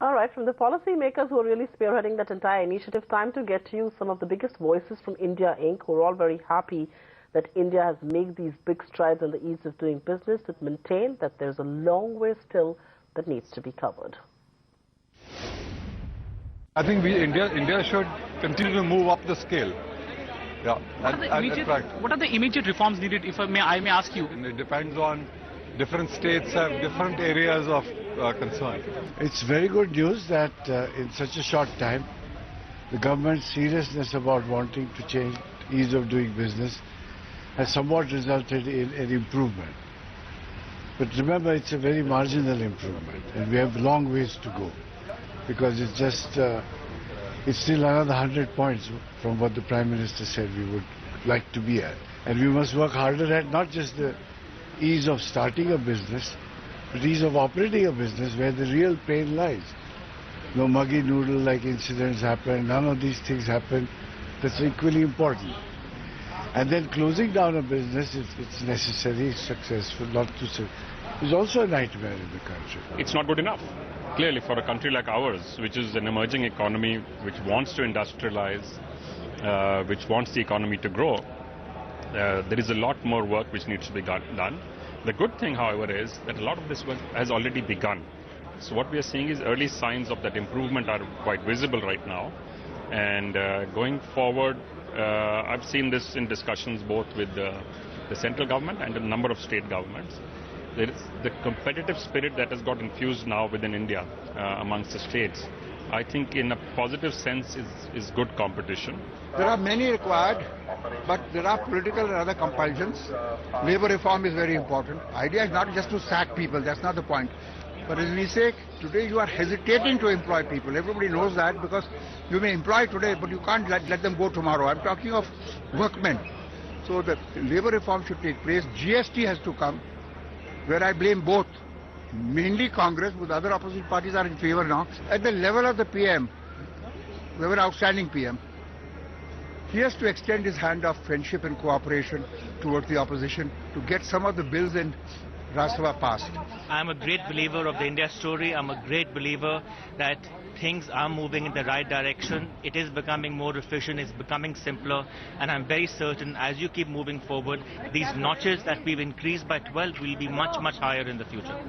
All right, from the policymakers who are really spearheading that entire initiative, time to get to you some of the biggest voices from India Inc. who are all very happy that India has made these big strides on the ease of doing business, but maintain that there's a long way still that needs to be covered. I think India should continue to move up the scale. Yeah, what are the immediate reforms needed, if I may ask you? And it depends on different states have different areas of concern. It's very good news that in such a short time, the government's seriousness about wanting to change ease of doing business has somewhat resulted in an improvement. But remember, it's a very marginal improvement, and we have long ways to go, because it's just it's still another 100 points from what the Prime Minister said we would like to be at. And we must work harder at not just the ease of starting a business, but ease of operating a business where the real pain lies. No muggy noodle-like incidents happen, none of these things happen. That's equally important. And then closing down a business, if it's necessary, successful, not to say, is also a nightmare in the country. It's not good enough. Clearly, for a country like ours, which is an emerging economy, which wants to industrialize, which wants the economy to grow, there is a lot more work which needs to be done. The good thing, however, is that a lot of this work has already begun. So what we are seeing is early signs of that improvement are quite visible right now. And going forward, I've seen this in discussions both with the central government and a number of state governments. There is the competitive spirit that has got infused now within India amongst the states. I think in a positive sense is good competition. There are many required, but there are political and other compulsions. Labour reform is very important. Idea is not just to sack people, that's not the point. But as we say, today you are hesitating to employ people. Everybody knows that, because you may employ today, but you can't let them go tomorrow. I'm talking of workmen. So the labour reform should take place. GST has to come, where I blame both. Mainly Congress, but other opposition parties are in favor now. At the level of the PM, the very outstanding PM, he has to extend his hand of friendship and cooperation towards the opposition to get some of the bills in Rajya Sabha passed. I'm a great believer of the India story. I'm a great believer that things are moving in the right direction. It is becoming more efficient, it's becoming simpler, and I'm very certain as you keep moving forward, these notches that we've increased by 12 will be much, much higher in the future.